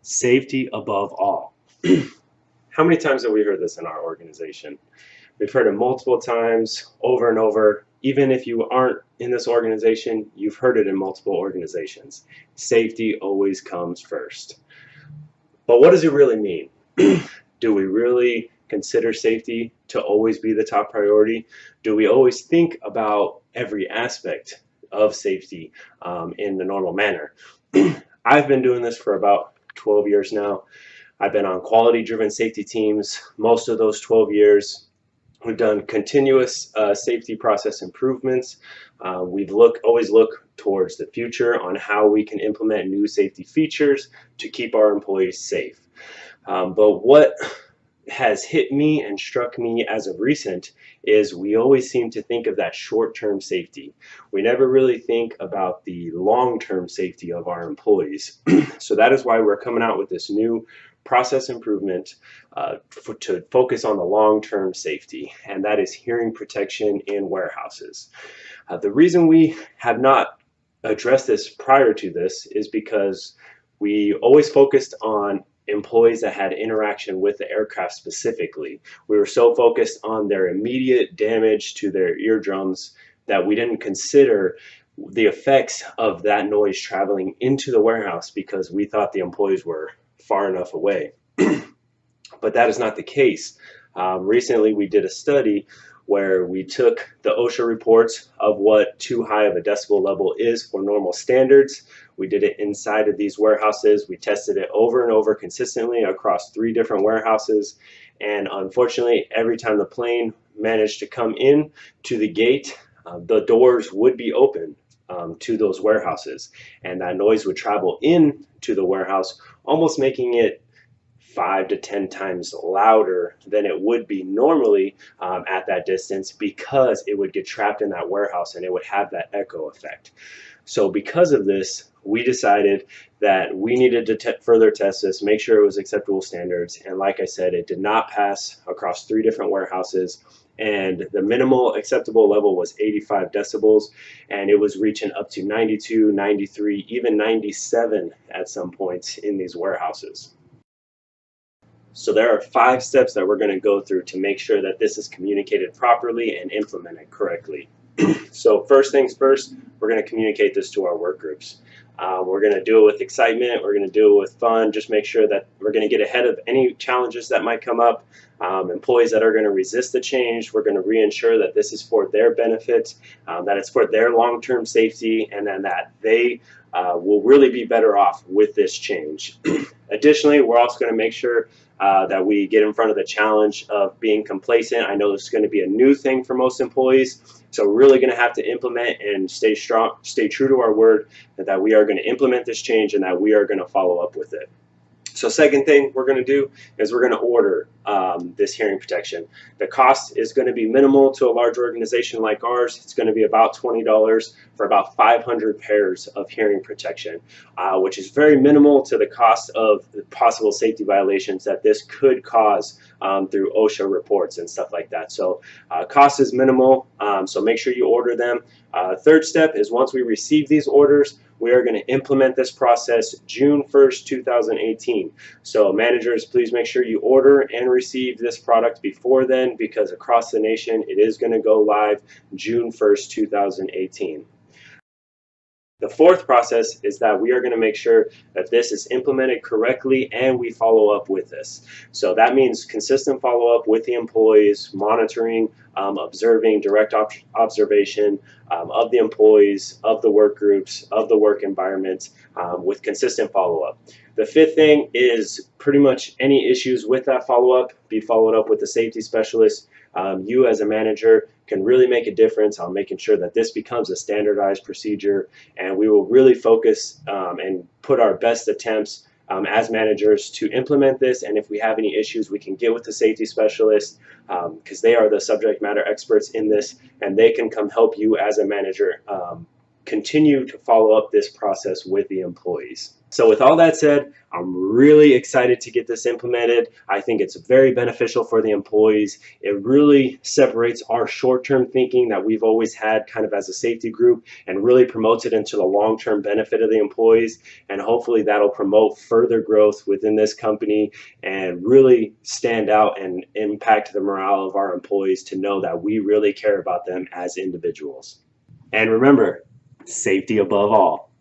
Safety above all. How many times have we heard this in our organization? We've heard it multiple times, over and over. Even if you aren't in this organization, you've heard it in multiple organizations. Safety always comes first. But what does it really mean? Do we really consider safety to always be the top priority? Do we always think about every aspect of safety in the normal manner? I've been doing this for about 12 years now. I've been on quality-driven safety teams most of those 12 years. We've done continuous safety process improvements. We've always look towards the future on how we can implement new safety features to keep our employees safe. But what has hit me and struck me as of recent is we always seem to think of that short-term safety. We never really think about the long-term safety of our employees. So that is why we're coming out with this new process improvement to focus on the long-term safety, and that is hearing protection in warehouses. The reason we have not addressed this prior to this is because we always focused on employees that had interaction with the aircraft specifically. We were so focused on their immediate damage to their eardrums that we didn't consider the effects of that noise traveling into the warehouse because we thought the employees were far enough away. But that is not the case. Recently we did a study where we took the OSHA reports of what too high of a decibel level is for normal standards. We did it inside of these warehouses. We tested it over and over consistently across 3 different warehouses. And unfortunately, every time the plane managed to come in to the gate, the doors would be open to those warehouses. And that noise would travel in to the warehouse, almost making it 5 to 10 times louder than it would be normally at that distance, because it would get trapped in that warehouse and it would have that echo effect. So because of this, we decided that we needed to further test this, make sure it was acceptable standards. And like I said, it did not pass across 3 different warehouses. And the minimal acceptable level was 85 decibels, and it was reaching up to 92, 93, even 97 at some points in these warehouses. So there are 5 steps that we're going to go through to make sure that this is communicated properly and implemented correctly. So first things first, we're going to communicate this to our work groups. We're going to do it with excitement. We're going to do it with fun. Just make sure that we're going to get ahead of any challenges that might come up. Employees that are going to resist the change, we're going to reassure that this is for their benefit, that it's for their long-term safety, and then that they will really be better off with this change. Additionally, we're also going to make sure that we get in front of the challenge of being complacent. I know this is going to be a new thing for most employees, so we're really going to have to implement and stay strong, stay true to our word, that we are going to implement this change and that we are going to follow up with it. So second thing we're going to do is we're going to order this hearing protection. The cost is going to be minimal to a large organization like ours. It's going to be about $20 for about 500 pairs of hearing protection, which is very minimal to the cost of the possible safety violations that this could cause through OSHA reports and stuff like that. So cost is minimal, so make sure you order them. Third step is once we receive these orders, we are going to implement this process June 1st, 2018. So managers, please make sure you order and receive this product before then, because across the nation it is going to go live June 1st, 2018. The fourth process is that we are going to make sure that this is implemented correctly and we follow up with this. So that means consistent follow-up with the employees, monitoring, observing, direct observation of the employees, of the work groups, of the work environment, with consistent follow-up. The fifth thing is pretty much any issues with that follow-up be followed up with the safety specialist. You as a manager can really make a difference on making sure that this becomes a standardized procedure, and we will really focus and put our best attempts as managers to implement this. And if we have any issues, we can get with the safety specialist, because they are the subject matter experts in this, and they can come help you as a manager continue to follow up this process with the employees. So with all that said, I'm really excited to get this implemented. I think it's very beneficial for the employees. It really separates our short-term thinking that we've always had kind of as a safety group and really promotes it into the long-term benefit of the employees. And hopefully that'll promote further growth within this company and really stand out and impact the morale of our employees to know that we really care about them as individuals. And remember, safety above all.